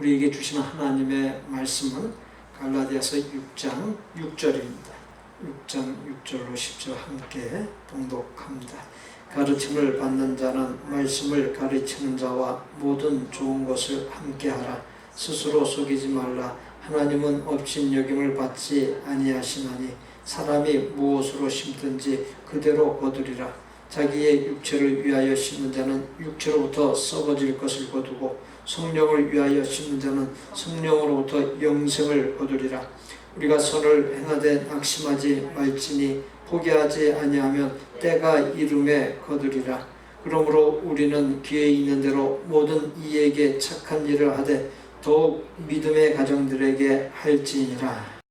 우리에게 주시는 하나님의 말씀은 갈라디아서 6장 6절입니다. 6장 6절로 10절 함께 봉독합니다. 가르침을 받는 자는 말씀을 가르치는 자와 모든 좋은 것을 함께하라. 스스로 속이지 말라. 하나님은 업신여김을 받지 아니하시나니 사람이 무엇으로 심든지 그대로 거두리라. 자기의 육체를 위하여 심는 자는 육체로부터 썩어질 것을 거두고 성령을 위하여 심는 자는 성령으로부터 영생을 거두리라. 우리가 선을 행하되 낙심하지 말지니 포기하지 아니하면 때가 이름에 거두리라. 그러므로 우리는 귀에 있는 대로 모든 이에게 착한 일을 하되 더욱 믿음의 가정들에게 할지니라.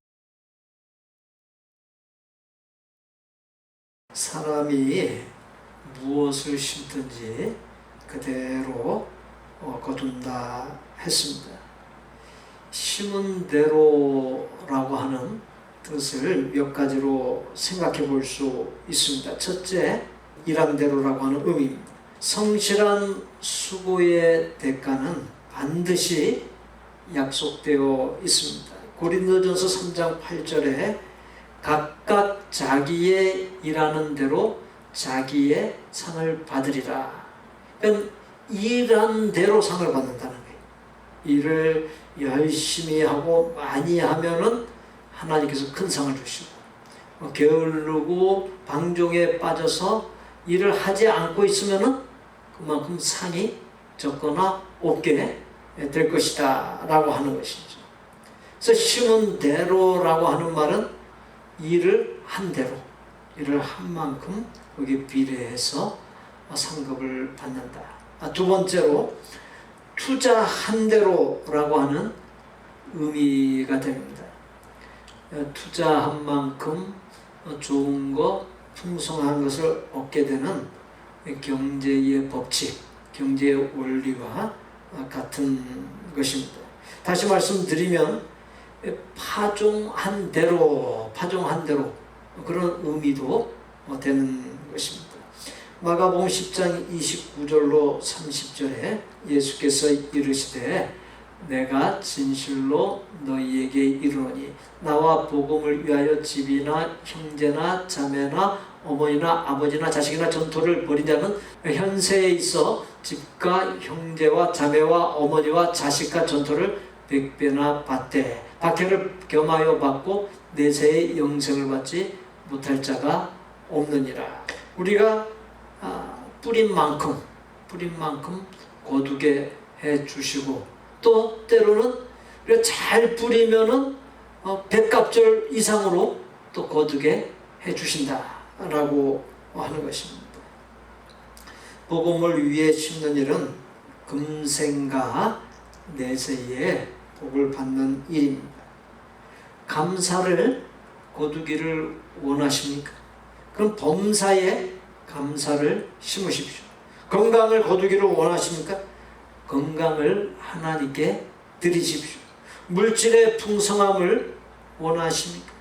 사람이 무엇을 심든지 그대로 거둔다 했습니다. 심은 대로라고 하는 뜻을 몇 가지로 생각해 볼 수 있습니다. 첫째, 일함대로라고 하는 의미입니다. 성실한 수고의 대가는 반드시 약속되어 있습니다. 고린도전서 3장 8절에 각각 자기의 일하는 대로 자기의 상을 받으리라. 그러니까 일한 대로 상을 받는다는 거예요. 일을 열심히 하고 많이 하면은 하나님께서 큰 상을 주시고, 게으르고 방종에 빠져서 일을 하지 않고 있으면은 그만큼 상이 적거나 없게 될 것이다 라고 하는 것이죠. 그래서 심은 대로라고 하는 말은 일을 한 대로, 일을 한 만큼 거기에 비례해서 상급을 받는다. 두 번째로 투자한 대로라고 하는 의미가 됩니다. 투자한 만큼 좋은 것, 풍성한 것을 얻게 되는 경제의 법칙, 경제의 원리와 같은 것입니다. 다시 말씀드리면 파종한 대로 그런 의미도 되는 것입니다. 마가복음 10장 29절로 30절에 예수께서 이르시되 내가 진실로 너희에게 이르노니 나와 복음을 위하여 집이나 형제나 자매나 어머니나 아버지나 자식이나 전토를 벌인 자는 현세에 있어 집과 형제와 자매와 어머니와 자식과 전토를 100배나 받되 박해를 겸하여 받고 내세의 영생을 받지 못할 자가 없느니라. 우리가 뿌린 만큼 거두게 해 주시고, 또 때로는 잘 뿌리면은 100갑절 이상으로 또 거두게 해 주신다라고 하는 것입니다. 복음을 위해 심는 일은 금생과 내세에 복을 받는 일입니다. 감사를 거두기를 원하십니까? 그럼 범사에 감사를 심으십시오. 건강을 거두기를 원하십니까? 건강을 하나님께 드리십시오. 물질의 풍성함을 원하십니까?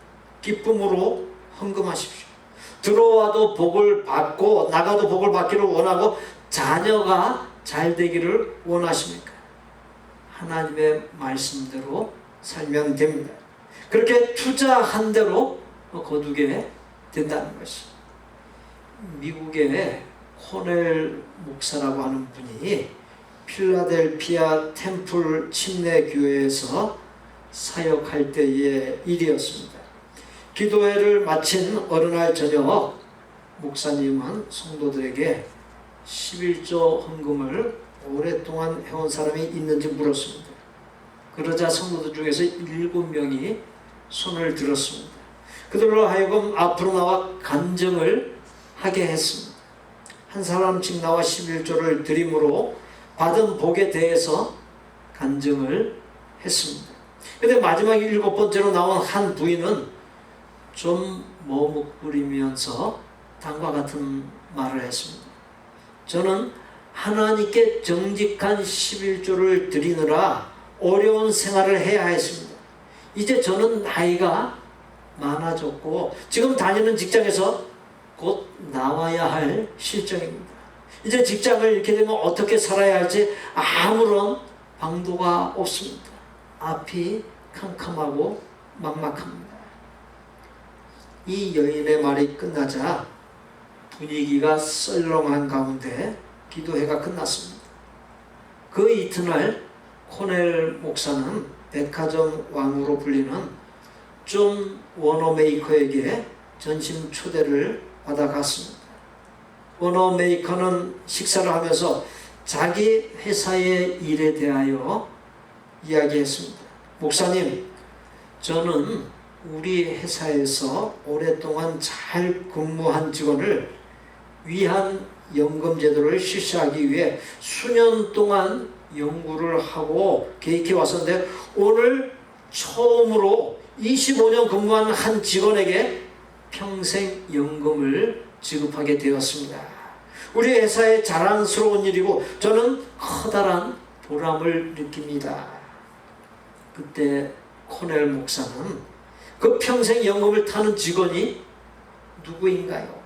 기쁨으로 헌금하십시오. 들어와도 복을 받고 나가도 복을 받기를 원하고 자녀가 잘 되기를 원하십니까? 하나님의 말씀대로 살면 됩니다. 그렇게 투자한 대로 거두게 된다는 것이. 미국의 코넬 목사라고 하는 분이 필라델피아 템플 침례교회에서 사역할 때의 일이었습니다. 기도회를 마친 어느 날 저녁, 목사님은 성도들에게 11조 헌금을 오랫동안 해온 사람이 있는지 물었습니다. 그러자 성도들 중에서 7명이 손을 들었습니다. 그들로 하여금 앞으로 나와 간증을 하게 했습니다. 한 사람씩 나와 11조를 드림으로 받은 복에 대해서 간증을 했습니다. 그런데 마지막 7번째로 나온 한 부인은 좀 머뭇거리면서 다음과 같은 말을 했습니다. 저는 하나님께 정직한 11조를 드리느라 어려운 생활을 해야 했습니다. 이제 저는 나이가 많아졌고 지금 다니는 직장에서 곧 나와야 할 실정입니다. 이제 직장을 잃게 되면 어떻게 살아야 할지 아무런 방도가 없습니다. 앞이 캄캄하고 막막합니다. 이 여인의 말이 끝나자 분위기가 썰렁한 가운데 기도회가 끝났습니다. 그 이튿날 코넬 목사는 백화점 왕으로 불리는 존 워너메이커에게 전심 초대를 받아갔습니다. 워너메이커는 식사를 하면서 자기 회사의 일에 대하여 이야기했습니다. 목사님, 저는 우리 회사에서 오랫동안 잘 근무한 직원을 위한 연금 제도를 실시하기 위해 수년 동안 연구를 하고 계획해 왔었는데 오늘 처음으로 25년 근무한 한 직원에게 평생 연금을 지급하게 되었습니다. 우리 회사의 자랑스러운 일이고 저는 커다란 보람을 느낍니다. 그때 코넬 목사는 그 평생 연금을 타는 직원이 누구인가요?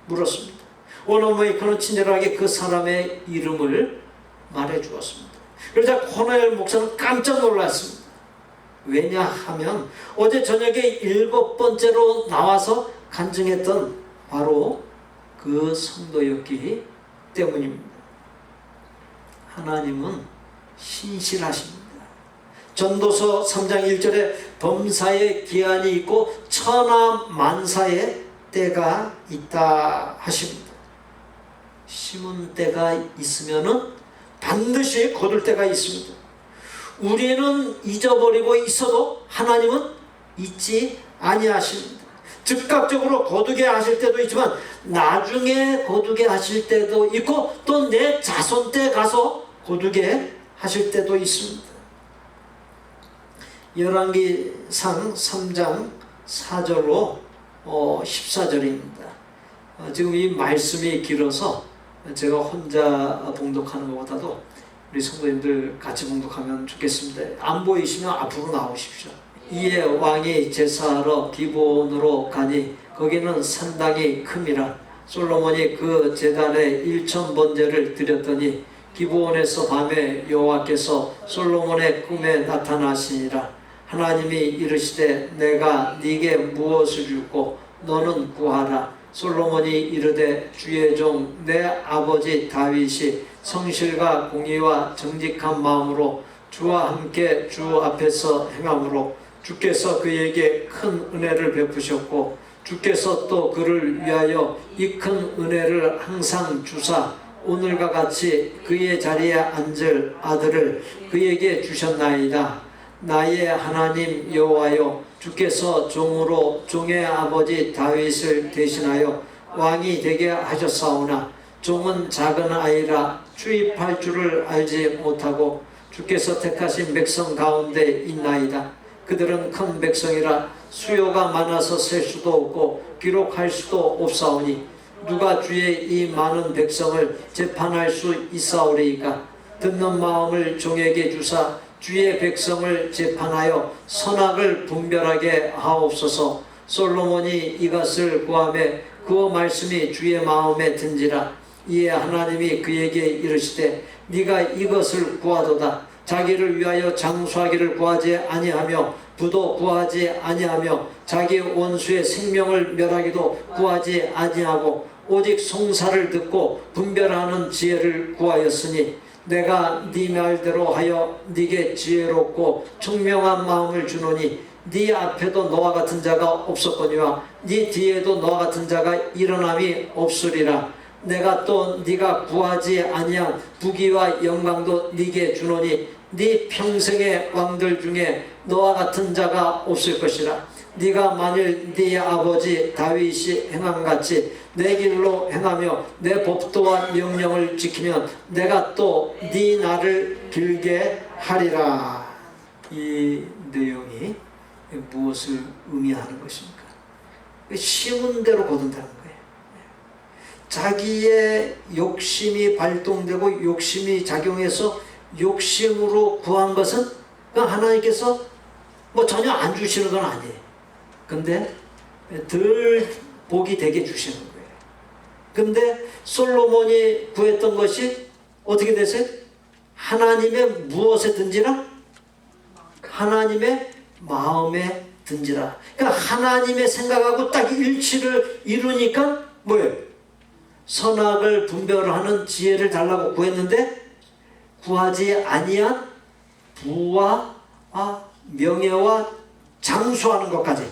물었습니다. 워너메이커는 친절하게 그 사람의 이름을 말해 주었습니다. 그러자 코넬 목사는 깜짝 놀랐습니다. 왜냐하면 어제 저녁에 7번째로 나와서 간증했던 바로 그 성도였기 때문입니다. 하나님은 신실하십니다. 전도서 3장 1절에 범사에 기한이 있고 천하만사에 때가 있다 하십니다. 심은 때가 있으면은 반드시 거둘 때가 있습니다. 우리는 잊어버리고 있어도 하나님은 잊지 아니하십니다. 즉각적으로 거두게 하실 때도 있지만 나중에 거두게 하실 때도 있고 또 내 자손 때 가서 거두게 하실 때도 있습니다. 열왕기상 3장 4절로 14절입니다. 지금 이 말씀이 길어서 제가 혼자 봉독하는 것보다도 우리 성도님들 같이 봉독하면 좋겠습니다. 안 보이시면 앞으로 나오십시오. 이에 왕이 제사하러 기브온으로 가니 거기는 산당이 큼이라. 솔로몬이 그 제단에 1000번제를 드렸더니 기브온에서 밤에 여호와께서 솔로몬의 꿈에 나타나시니라. 하나님이 이르시되 내가 네게 무엇을 주고 너는 구하라. 솔로몬이 이르되 주의 종 내 아버지 다윗이 성실과 공의와 정직한 마음으로 주와 함께 주 앞에서 행함으로 주께서 그에게 큰 은혜를 베푸셨고 주께서 또 그를 위하여 이 큰 은혜를 항상 주사 오늘과 같이 그의 자리에 앉을 아들을 그에게 주셨나이다. 나의 하나님 여호와여, 주께서 종으로 종의 아버지 다윗을 대신하여 왕이 되게 하셨사오나 종은 작은 아이라 주입할 줄을 알지 못하고 주께서 택하신 백성 가운데 있나이다. 그들은 큰 백성이라 수요가 많아서 셀 수도 없고 기록할 수도 없사오니 누가 주의 이 많은 백성을 재판할 수 있사오리이까. 듣는 마음을 종에게 주사 주의 백성을 재판하여 선악을 분별하게 하옵소서. 솔로몬이 이것을 구하매 그 말씀이 주의 마음에 든지라. 이에 하나님이 그에게 이르시되 네가 이것을 구하도다. 자기를 위하여 장수하기를 구하지 아니하며 부도 구하지 아니하며 자기 원수의 생명을 멸하기도 구하지 아니하고 오직 송사를 듣고 분별하는 지혜를 구하였으니 내가 네 말대로 하여 네게 지혜롭고 총명한 마음을 주노니 네 앞에도 너와 같은 자가 없었거니와 네 뒤에도 너와 같은 자가 일어남이 없으리라. 내가 또 네가 구하지 아니한 부귀와 영광도 네게 주노니 네 평생의 왕들 중에 너와 같은 자가 없을 것이라. 네가 만일 네 아버지 다윗이 행함같이 내 길로 행하며 내 법도와 명령을 지키면 내가 또 네 날을 길게 하리라. 이 내용이 무엇을 의미하는 것입니까? 심은 대로 거둔다는 거예요. 자기의 욕심이 발동되고 욕심이 작용해서 욕심으로 구한 것은 하나님께서 전혀 안 주시는 건 아니에요. 근데 덜 복이 되게 주시는 거예요. 근데 솔로몬이 구했던 것이 어떻게 됐어요? 하나님의 무엇에 든지라? 하나님의 마음에 든지라. 그러니까 하나님의 생각하고 딱 일치를 이루니까 뭐예요? 선악을 분별하는 지혜를 달라고 구했는데 구하지 아니한 부와 명예와 장수하는 것까지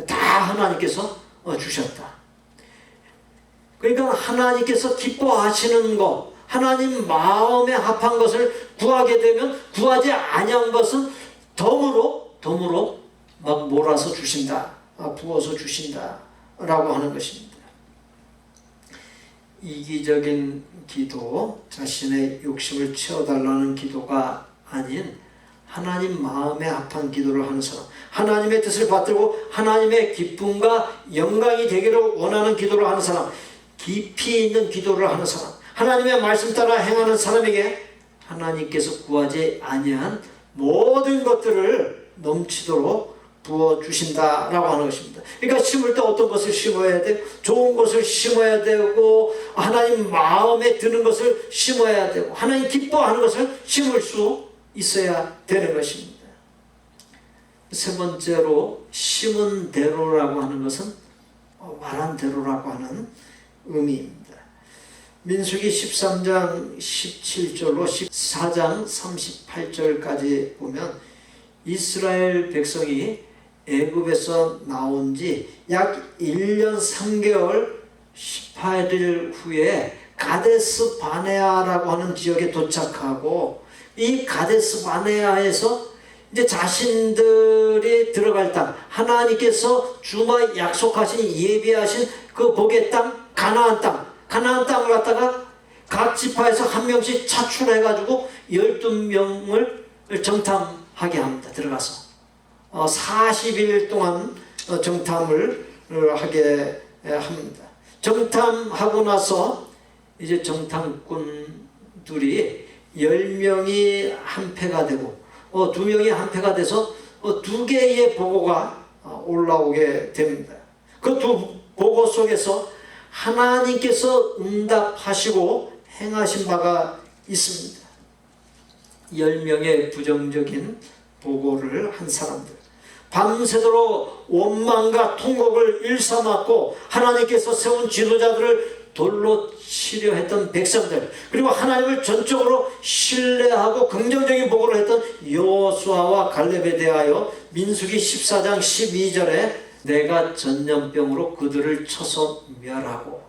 다 하나님께서 주셨다. 그러니까 하나님께서 기뻐하시는 것, 하나님 마음에 합한 것을 구하게 되면 구하지 아니한 것은 덤으로 막 몰아서 주신다, 부어서 주신다 라고 하는 것입니다. 이기적인 기도, 자신의 욕심을 채워달라는 기도가 아닌 하나님 마음에 합한 기도를 하는 사람, 하나님의 뜻을 받들고 하나님의 기쁨과 영광이 되기를 원하는 기도를 하는 사람, 깊이 있는 기도를 하는 사람, 하나님의 말씀 따라 행하는 사람에게 하나님께서 구하지 아니한 모든 것들을 넘치도록 부어주신다라고 하는 것입니다. 그러니까 심을 때 어떤 것을 심어야 돼요? 좋은 것을 심어야 되고 하나님 마음에 드는 것을 심어야 되고 하나님 기뻐하는 것을 심을 수 있어야 되는 것입니다. 세 번째로 심은 대로라고 하는 것은 말한 대로라고 하는 의미입니다. 민수기 13장 17절로 14장 38절까지 보면 이스라엘 백성이 애굽에서 나온 지 약 1년 3개월 18일 후에 가데스 바네아라고 하는 지역에 도착하고 이 가데스 바네아에서 이제 자신들이 들어갈 땅, 하나님께서 주마 약속하신 예비하신 그 복의 땅, 가나안 땅을 갖다가 각 지파에서 한 명씩 차출해가지고 12명을 정탐하게 합니다. 들어가서 40일 동안 정탐을 하게 합니다. 정탐하고 나서 이제 정탐꾼들이 10명이 한 패가 되고 2명이 한 패가 돼서 2개의 보고가 올라오게 됩니다. 그 두 보고 속에서 하나님께서 응답하시고 행하신 바가 있습니다. 10명의 부정적인 보고를 한 사람들, 밤새도록 원망과 통곡을 일삼았고 하나님께서 세운 지도자들을 돌로 치려 했던 백성들, 그리고 하나님을 전적으로 신뢰하고 긍정적인 보고를 했던 여호수아와 갈렙에 대하여 민수기 14장 12절에 내가 전염병으로 그들을 쳐서 멸하고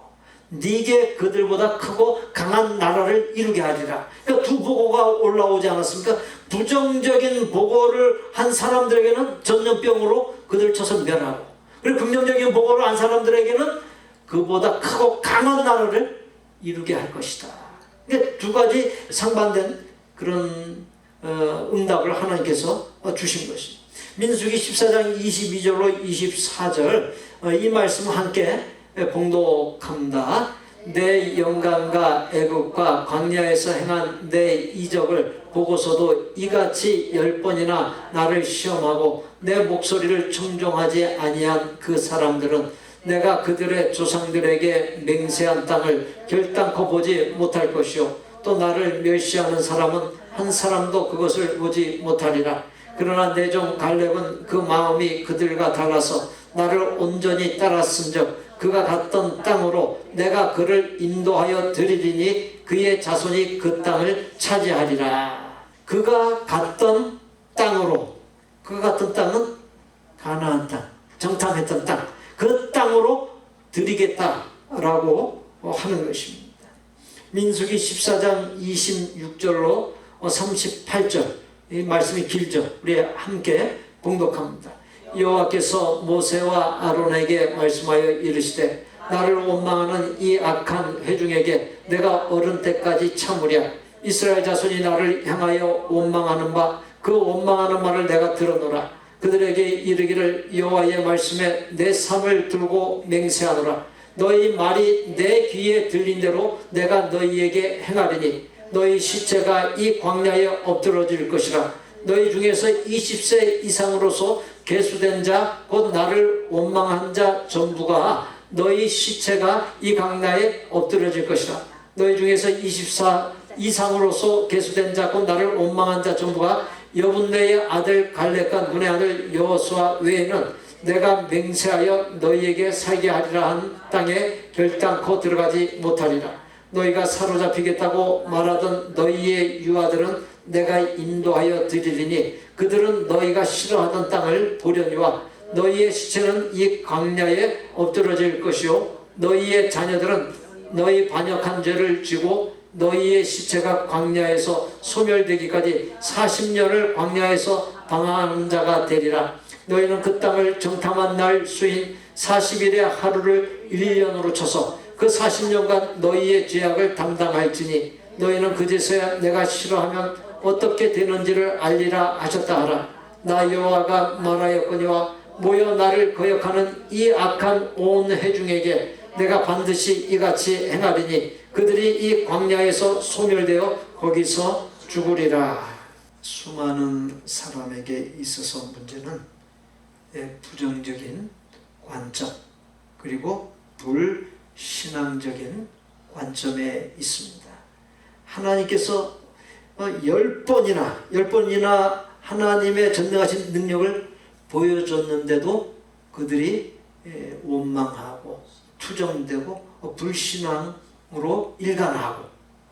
네게 그들보다 크고 강한 나라를 이루게 하리라. 그러니까 두 보고가 올라오지 않았습니까? 부정적인 보고를 한 사람들에게는 전염병으로 그들을 쳐서 멸하고, 그리고 긍정적인 보고를 한 사람들에게는 그보다 크고 강한 나라를 이루게 할 것이다. 그러니까 두 가지 상반된 그런 응답을 하나님께서 주신 것입니다. 민수기 14장 22절로 24절 이 말씀 함께 봉독합니다. 내 영광과 애국과 광야에서 행한 내 이적을 보고서도 이같이 10번이나 나를 시험하고 내 목소리를 청종하지 아니한 그 사람들은 내가 그들의 조상들에게 맹세한 땅을 결단코 보지 못할 것이요 또 나를 멸시하는 사람은 한 사람도 그것을 보지 못하리라. 그러나 내 종 갈렙은 그 마음이 그들과 달라서 나를 온전히 따랐은즉 그가 갔던 땅으로 내가 그를 인도하여 드리리니 그의 자손이 그 땅을 차지하리라. 그가 갔던 땅으로, 그가 갔던 땅은 가나안 땅, 정탐했던 땅, 그 땅으로 드리겠다라고 하는 것입니다. 민수기 14장 26절로 38절 이 말씀이 길죠. 우리 함께 봉독합니다. 여호와께서 모세와 아론에게 말씀하여 이르시되 나를 원망하는 이 악한 회중에게 내가 어른 때까지 참으랴. 이스라엘 자손이 나를 향하여 원망하는 바 그 원망하는 말을 내가 들어노라. 그들에게 이르기를 여호와의 말씀에 내 삶을 들고 맹세하노라. 너희 말이 내 귀에 들린 대로 내가 너희에게 행하리니 너희 시체가 이 광야에 엎드러질 것이라. 너희 중에서 20세 이상으로서 계수된 자 곧 나를 원망한 자 전부가 너희 시체가 이 광야에 엎드러질 것이라. 너희 중에서 24 이상으로서 계수된 자 곧 나를 원망한 자 전부가 여분네의 아들 갈렙과 눈의 아들 여호수아 외에는 내가 맹세하여 너희에게 살게 하리라 한 땅에 결단코 들어가지 못하리라. 너희가 사로잡히겠다고 말하던 너희의 유아들은 내가 인도하여 드리리니 그들은 너희가 싫어하던 땅을 보려니와 너희의 시체는 이 광야에 엎드러질 것이요 너희의 자녀들은 너희 반역한 죄를 지고 너희의 시체가 광야에서 소멸되기까지 40년을 광야에서 방황하는 자가 되리라. 너희는 그 땅을 정탐한 날 수인 40일의 하루를 1년으로 쳐서 그 40년간 너희의 죄악을 담당할지니 너희는 그제서야 내가 싫어하면 어떻게 되는지를 알리라 하셨다 하라. 나 여호와가 말하였거니와 모여 나를 거역하는 이 악한 온 회중에게 내가 반드시 이같이 행하리니 그들이 이 광야에서 소멸되어 거기서 죽으리라. 수많은 사람에게 있어서 문제는 부정적인 관점 그리고 불신앙적인 관점에 있습니다. 하나님께서 10번이나 하나님의 전능하신 능력을 보여줬는데도 그들이 원망하고 투정되고 불신앙으로 일관하고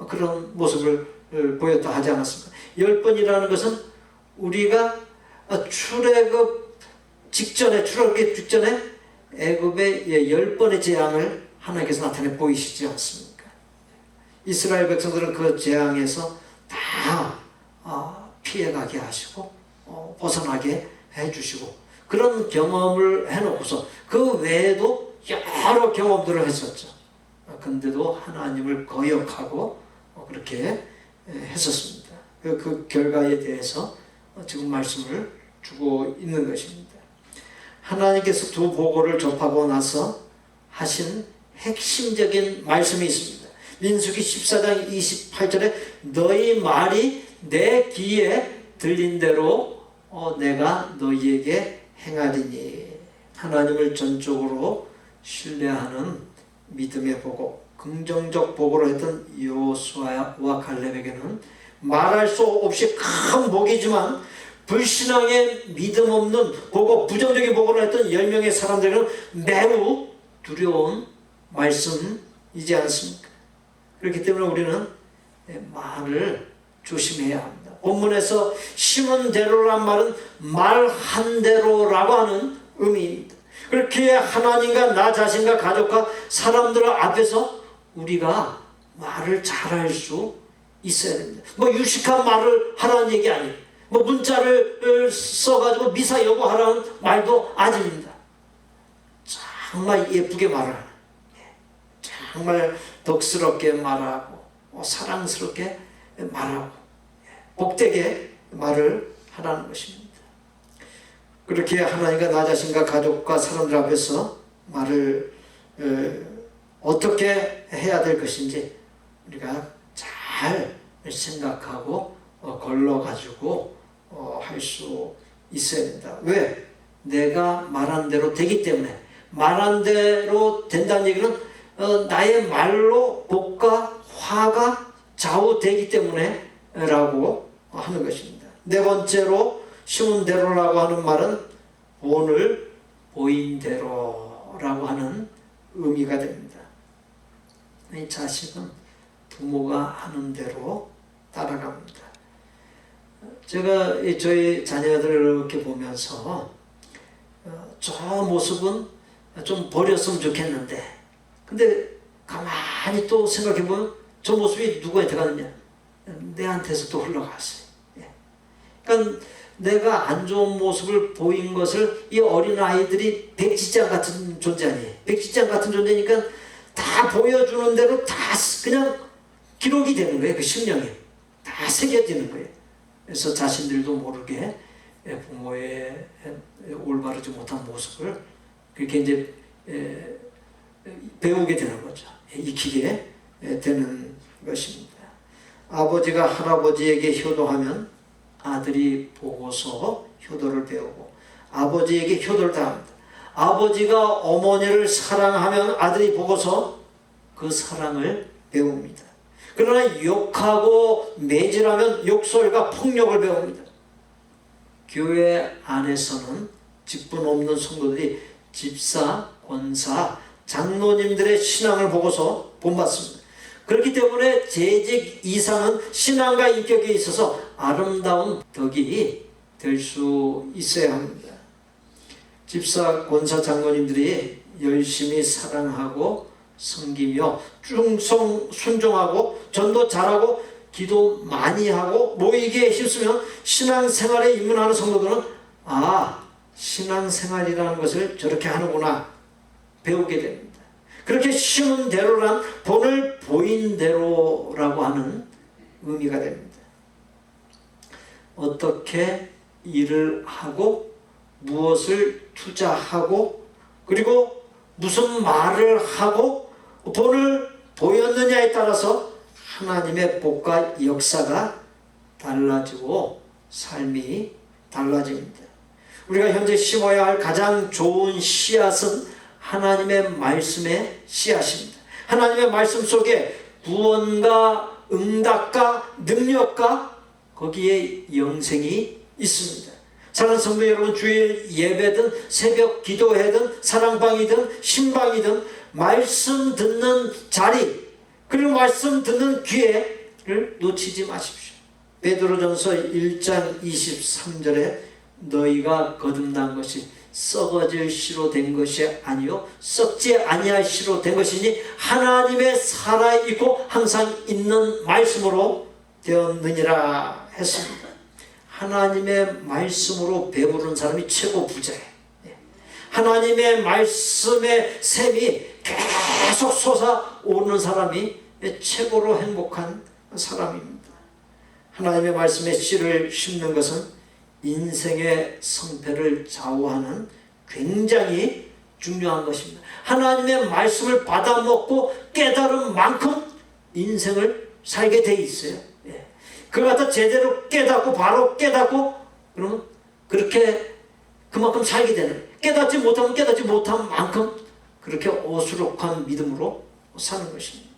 그런 모습을 보였다 하지 않았습니까? 10번이라는 것은 우리가 출애굽 직전에 애굽의 10번의 재앙을 하나님께서 나타내 보이시지 않습니까? 이스라엘 백성들은 그 재앙에서 다 피해가게 하시고 벗어나게 해주시고 그런 경험을 해놓고서 그 외에도 여러 경험들을 했었죠. 근데도 하나님을 거역하고 그렇게 했었습니다. 그 결과에 대해서 지금 말씀을 주고 있는 것입니다. 하나님께서 두 보고를 접하고 나서 하신 핵심적인 말씀이 있습니다. 민수기 14장 28절에 너희 말이 내 귀에 들린 대로 내가 너희에게 행하리니. 하나님을 전적으로 신뢰하는 믿음의 보고, 긍정적 보고로 했던 여호수아와 갈렙에게는 말할 수 없이 큰 복이지만 불신앙의 믿음 없는 보고, 부정적인 보고를 했던 10명의 사람들에게는 매우 두려운 말씀이지 않습니까? 그렇기 때문에 우리는 말을 조심해야 합니다. 본문에서 심은 대로란 말은 말한 대로라고 하는 의미입니다. 그렇게 하나님과 나 자신과 가족과 사람들 앞에서 우리가 말을 잘할 수 있어야 됩니다. 유식한 말을 하라는 얘기 아니에요. 문자를 써가지고 미사 여보하라는 말도 아닙니다. 정말 예쁘게 말하는, 정말 덕스럽게 말하고 사랑스럽게 말하고 복되게 말을 하라는 것입니다. 그렇게 하나님과 나 자신과 가족과 사람들 앞에서 말을 어떻게 해야 될 것인지 우리가 잘 생각하고 걸러가지고 할 수 있어야 된다. 왜? 내가 말한 대로 되기 때문에. 말한 대로 된다는 얘기는 나의 말로 복과 화가 좌우되기 때문에 라고 하는 것입니다. 네 번째로 심은 대로라고 하는 말은 오늘 보인 대로라고 하는 의미가 됩니다. 이 자식은 부모가 하는 대로 따라갑니다. 제가 저희 자녀들을 이렇게 보면서 저 모습은 좀 버렸으면 좋겠는데, 근데 가만히 또 생각해보면 저 모습이 누구한테 가느냐? 내한테서 또 흘러갔어요. 그러니까 내가 안 좋은 모습을 보인 것을 이 어린아이들이 백지장 같은 존재 아니에요. 백지장 같은 존재니까 다 보여주는 대로 다 그냥 기록이 되는 거예요. 그 심령에 다 새겨지는 거예요. 그래서 자신들도 모르게 부모의 올바르지 못한 모습을 그렇게 이제 배우게 되는 거죠. 익히게 되는 것입니다. 아버지가 할아버지에게 효도하면 아들이 보고서 효도를 배우고, 아버지에게 효도를 다합니다. 아버지가 어머니를 사랑하면 아들이 보고서 그 사랑을 배웁니다. 그러나 욕하고 매질하면 욕설과 폭력을 배웁니다. 교회 안에서는 직분 없는 성도들이 집사, 권사, 장로님들의 신앙을 보고서 본받습니다. 그렇기 때문에 재직 이상은 신앙과 인격에 있어서 아름다운 덕이 될 수 있어야 합니다. 집사, 권사, 장로님들이 열심히 사랑하고 섬기며 충성, 순종하고 전도 잘하고 기도 많이 하고 모이기에 힘쓰면 신앙생활에 입문하는 성도들은 신앙생활이라는 것을 저렇게 하는구나 배우게 됩니다. 그렇게 심은 대로란 본을 보인 대로라고 하는 의미가 됩니다. 어떻게 일을 하고 무엇을 투자하고 그리고 무슨 말을 하고 본을 보였느냐에 따라서 하나님의 복과 역사가 달라지고 삶이 달라집니다. 우리가 현재 심어야 할 가장 좋은 씨앗은 하나님의 말씀의 씨앗입니다. 하나님의 말씀 속에 구원과 응답과 능력과 거기에 영생이 있습니다. 사랑하는 성도 여러분, 주일 예배든 새벽 기도회든 사랑방이든 신방이든 말씀 듣는 자리 그리고 말씀 듣는 기회를 놓치지 마십시오. 베드로전서 1장 23절에 너희가 거듭난 것이 썩어질 씨로 된 것이 아니요 썩지 아니할 씨로 된 것이니 하나님의 살아있고 항상 있는 말씀으로 되었느니라 했습니다. 하나님의 말씀으로 배부른 사람이 최고 부자예요. 하나님의 말씀의 샘이 계속 솟아오르는 사람이 최고로 행복한 사람입니다. 하나님의 말씀의 씨를 심는 것은 인생의 성패를 좌우하는 굉장히 중요한 것입니다. 하나님의 말씀을 받아먹고 깨달은 만큼 인생을 살게 돼 있어요. 그걸 갖다 제대로 깨닫고 바로 깨닫고 그러면 그렇게 그만큼 살게 되는, 깨닫지 못하면 깨닫지 못한 만큼 그렇게 어수룩한 믿음으로 사는 것입니다.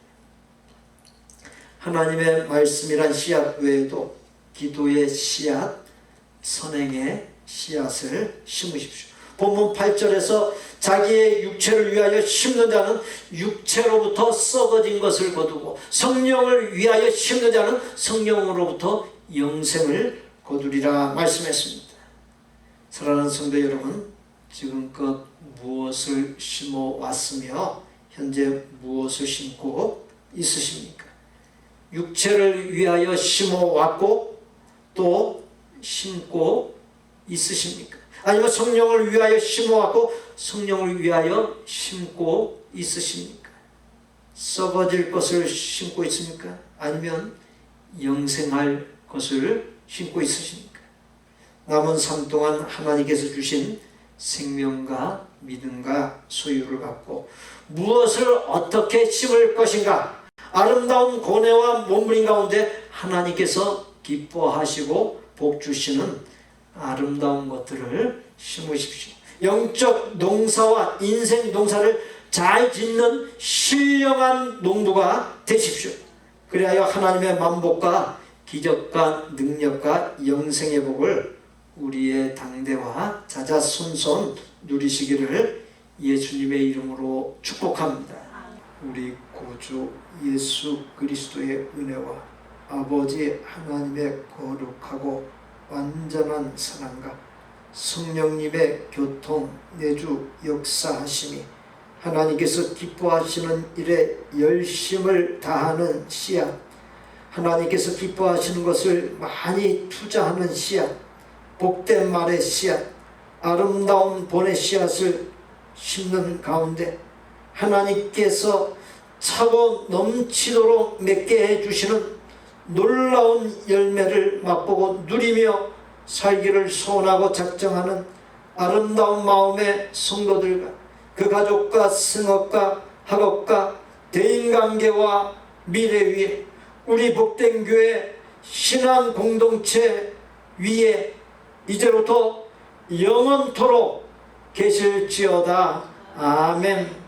하나님의 말씀이란 씨앗 외에도 기도의 씨앗, 선행의 씨앗을 심으십시오. 본문 8절에서 자기의 육체를 위하여 심는 자는 육체로부터 썩어진 것을 거두고 성령을 위하여 심는 자는 성령으로부터 영생을 거두리라 말씀했습니다. 사랑하는 성도 여러분, 지금껏 무엇을 심어왔으며 현재 무엇을 심고 있으십니까? 육체를 위하여 심어왔고 또 심고 있으십니까? 아니면 성령을 위하여 심어왔고 성령을 위하여 심고 있으십니까? 썩어질 것을 심고 있습니까? 아니면 영생할 것을 심고 있으십니까? 남은 삶 동안 하나님께서 주신 생명과 믿음과 소유를 갖고 무엇을 어떻게 심을 것인가? 아름다운 고뇌와 몸부림 가운데 하나님께서 기뻐하시고 복 주시는 아름다운 것들을 심으십시오. 영적 농사와 인생 농사를 잘 짓는 신령한 농부가 되십시오. 그리하여 하나님의 만복과 기적과 능력과 영생의 복을 우리의 당대와 자자손손 누리시기를 예수님의 이름으로 축복합니다. 우리 구주 예수 그리스도의 은혜와 아버지 하나님의 거룩하고 완전한 사랑과 성령님의 교통 내주 역사하심이 하나님께서 기뻐하시는 일에 열심을 다하는 씨앗, 하나님께서 기뻐하시는 것을 많이 투자하는 씨앗, 복된 말의 씨앗, 아름다운 본의 씨앗을 심는 가운데 하나님께서 차고 넘치도록 맺게 해주시는 놀라운 열매를 맛보고 누리며 살기를 소원하고 작정하는 아름다운 마음의 성도들과 그 가족과 성업과 학업과 대인관계와 미래 위에 우리 복된 교회 신앙 공동체 위에 이제부터 영원토록 계실지어다. 아멘.